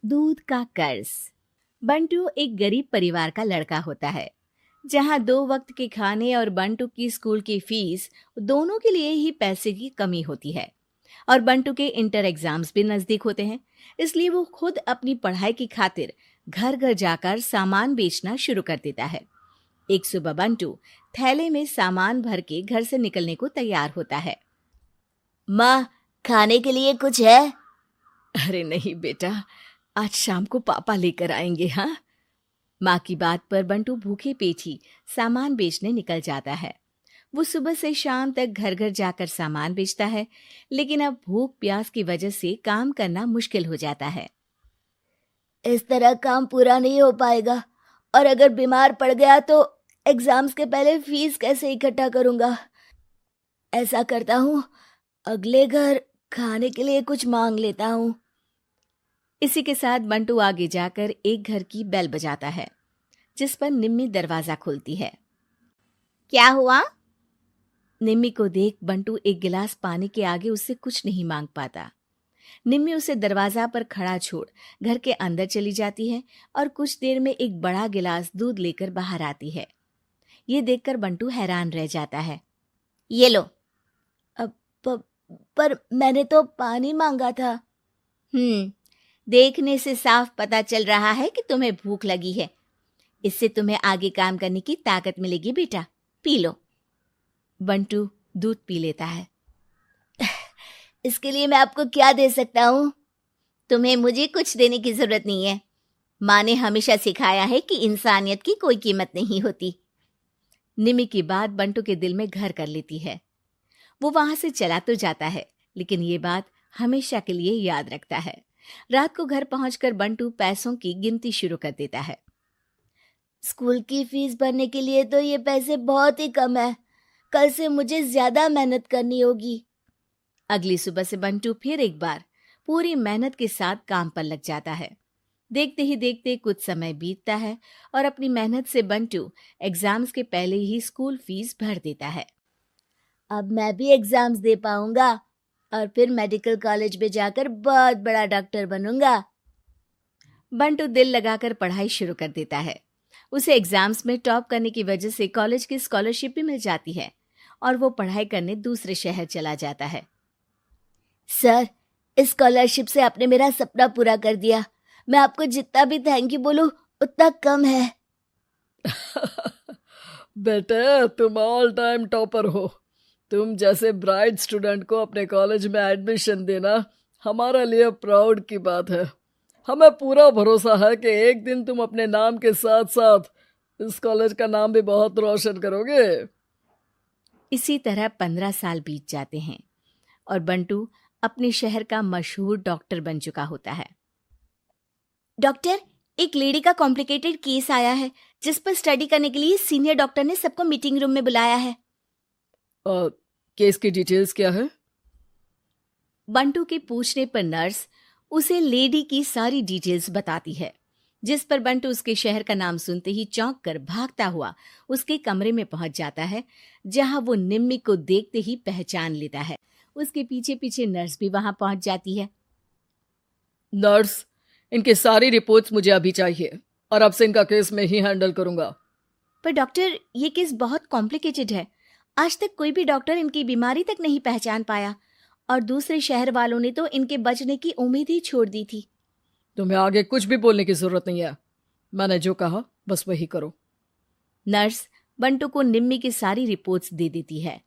दूध का कर्ज। बंटू एक गरीब परिवार का लड़का होता है, जहां 2 वक्त के खाने और बंटू की स्कूल की फीस दोनों के लिए ही पैसे की कमी होती है। और बंटू के इंटर एग्जाम्स भी नजदीक होते हैं, इसलिए वो खुद अपनी पढ़ाई की खातिर घर घर जाकर सामान बेचना शुरू कर देता है। एक सुबह बंटू थैले में सामान भर के घर से निकलने को तैयार होता है। माँ, खाने के लिए कुछ है? अरे नहीं बेटा, आज शाम को पापा लेकर आएंगे। हाँ, माँ की बात पर बंटू भूखे पेट ही सामान बेचने निकल जाता है। वो सुबह से शाम तक घर घर जाकर सामान बेचता है, लेकिन अब भूख प्यास की वजह से काम करना मुश्किल हो जाता है। इस तरह काम पूरा नहीं हो पाएगा, और अगर बीमार पड़ गया तो एग्जाम्स के पहले फीस कैसे इकट्ठा करूंगा? ऐसा करता हूँ, अगले घर खाने के लिए कुछ मांग लेता हूँ। इसी के साथ बंटू आगे जाकर एक घर की बेल बजाता है, जिस पर निम्मी दरवाजा खोलती है। क्या हुआ? निम्मी को देख बंटू एक गिलास पानी के आगे उससे कुछ नहीं मांग पाता। निम्मी उसे दरवाजा पर खड़ा छोड़ घर के अंदर चली जाती है और कुछ देर में एक बड़ा गिलास दूध लेकर बाहर आती है। ये देखकर बंटू हैरान रह जाता है। ये लो। अब पर मैंने तो पानी मांगा था। देखने से साफ पता चल रहा है कि तुम्हें भूख लगी है। इससे तुम्हें आगे काम करने की ताकत मिलेगी बेटा, पी लो। बंटू दूध पी लेता है। इसके लिए मैं आपको क्या दे सकता हूँ? तुम्हें मुझे कुछ देने की जरूरत नहीं है। माँ ने हमेशा सिखाया है कि इंसानियत की कोई कीमत नहीं होती। निमी की बात बंटू के दिल में घर कर लेती है। वो वहां से चला तो जाता है, लेकिन ये बात हमेशा के लिए याद रखता है। रात को घर पहुंचकर बंटू पैसों की गिनती शुरू कर देता है। स्कूल की फीस भरने के लिए तो ये पैसे बहुत ही कम है। कल से मुझे ज्यादा मेहनत करनी होगी। अगली सुबह से बंटू फिर एक बार पूरी मेहनत के साथ काम पर लग जाता है। देखते ही देखते कुछ समय बीतता है और अपनी मेहनत से बंटू एग्जाम्स के पहले ही स्कूल फीस भर देता है। अब मैं भी एग्जाम्स दे पाऊंगा और फिर मेडिकल कॉलेज में जाकर बहुत बड़ा डॉक्टर बनूंगा। बंटू दिल लगाकर पढ़ाई शुरू कर देता है। उसे एग्जाम्स में टॉप करने की वजह से कॉलेज की स्कॉलरशिप भी मिल जाती है और वो पढ़ाई करने दूसरे शहर चला जाता है। सर, इस स्कॉलरशिप से आपने मेरा सपना पूरा कर दिया। मैं आपको जितना भी थैंक यू बोलूं उतना कम है। बेटे, तुम ऑल टाइम टॉपर हो। तुम जैसे ब्राइट स्टूडेंट को अपने कॉलेज में एडमिशन देना हमारे लिए प्राउड की बात है। हमें पूरा भरोसा है कि एक दिन तुम अपने नाम के साथ साथ इस कॉलेज का नाम भी बहुत रोशन करोगे। इसी तरह 15 साल बीत जाते हैं और बंटू अपने शहर का मशहूर डॉक्टर बन चुका होता है। डॉक्टर, एक लेडी का कॉम्प्लिकेटेड केस आया है जिस पर स्टडी करने के लिए सीनियर डॉक्टर ने सबको मीटिंग रूम में बुलाया है। केस की डिटेल्स क्या है? बंटू के पूछने पर नर्स उसे लेडी की सारी डिटेल्स बताती है, जिस पर बंटू उसके शहर का नाम सुनते ही चौंक कर भागता हुआ उसके कमरे में पहुंच जाता है, जहां वो निम्मी को देखते ही पहचान लेता है। उसके पीछे पीछे नर्स भी वहां पहुंच जाती है। नर्स, इनकी सारी रिपोर्ट्स मुझे अभी चाहिए और अब से इनका केस मैं ही हैंडल करूंगा। पर डॉक्टर, ये केस बहुत कॉम्प्लिकेटेड है। आज तक कोई भी डॉक्टर इनकी बीमारी तक नहीं पहचान पाया और दूसरे शहर वालों ने तो इनके बचने की उम्मीद ही छोड़ दी थी। तुम्हें आगे कुछ भी बोलने की जरूरत नहीं है। मैंने जो कहा बस वही करो। नर्स बंटू को निम्मी की सारी रिपोर्ट्स दे देती है,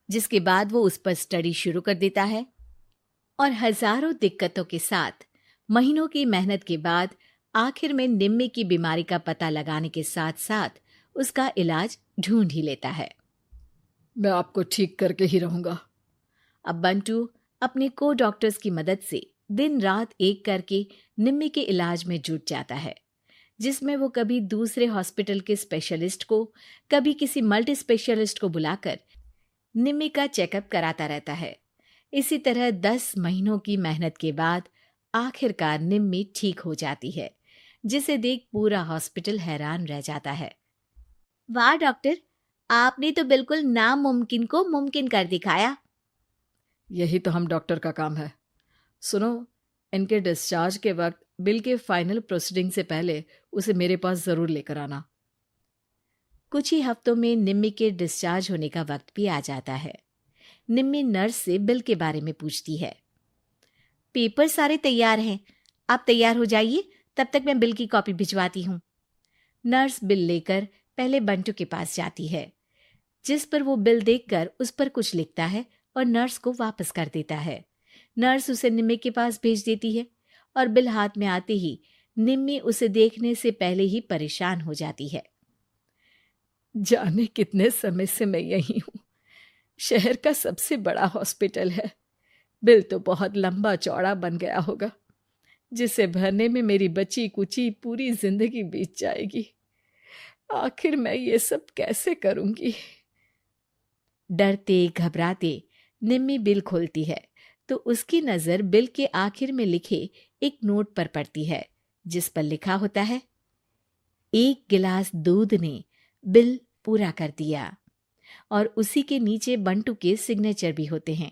जिसके बाद वो उस पर स्टडी शुरू कर देता है और हजारों दिक्कतों के साथ महीनों की मेहनत के बाद आखिर में निम्मी की बीमारी का पता लगाने के साथ साथ उसका इलाज ढूंढ ही लेता है। मैं आपको ठीक करके ही रहूंगा। अब बंटू अपने को डॉक्टर्स की मदद से दिन रात एक करके निम्मी के इलाज में जुट जाता है, जिसमें वो कभी दूसरे हॉस्पिटल के स्पेशलिस्ट को, कभी किसी मल्टी स्पेशलिस्ट को बुलाकर निम्मी का चेकअप कराता रहता है। इसी तरह 10 महीनों की मेहनत के बाद आखिरकार निम्मी ठीक हो जाती है, जिसे देख पूरा हॉस्पिटल हैरान रह जाता है। वाह डॉक्टर, आपने तो बिल्कुल नामुमकिन को मुमकिन कर दिखाया। यही तो हम डॉक्टर का काम है। सुनो, इनके डिस्चार्ज के वक्त बिल के फाइनल प्रोसीडिंग से पहले उसे मेरे पास ज़रूर लेकर आना। कुछ ही हफ्तों में निम्मी के डिस्चार्ज होने का वक्त भी आ जाता है। निम्मी नर्स से बिल के बारे में पूछती है। पेपर सारे तैयार हैं, आप तैयार हो जाइए, तब तक मैं बिल की कॉपी भिजवाती हूँ। नर्स बिल लेकर पहले बंटू के पास जाती है, जिस पर वो बिल देखकर उस पर कुछ लिखता है और नर्स को वापस कर देता है। नर्स उसे निम्मी के पास भेज देती है और बिल हाथ में आते ही निम्मी उसे देखने से पहले ही परेशान हो जाती है। जाने कितने समय से मैं यही हूँ। शहर का सबसे बड़ा हॉस्पिटल है। बिल तो बहुत लंबा चौड़ा बन गया होगा, जिसे भरने में मेरी बची कुची पूरी जिंदगी बीत जाएगी। आखिर मैं ये सब कैसे करूंगी? डरते घबराते निम्मी बिल खोलती है तो उसकी नजर बिल के आखिर में लिखे एक नोट पर पड़ती है, जिस पर लिखा होता है, 1 गिलास दूध ने बिल पूरा कर दिया। और उसी के नीचे बंटू के सिग्नेचर भी होते हैं।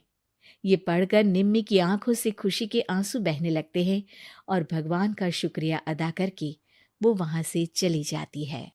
ये पढ़कर निम्मी की आंखों से खुशी के आंसू बहने लगते हैं और भगवान का शुक्रिया अदा करके वो वहां से चली जाती है।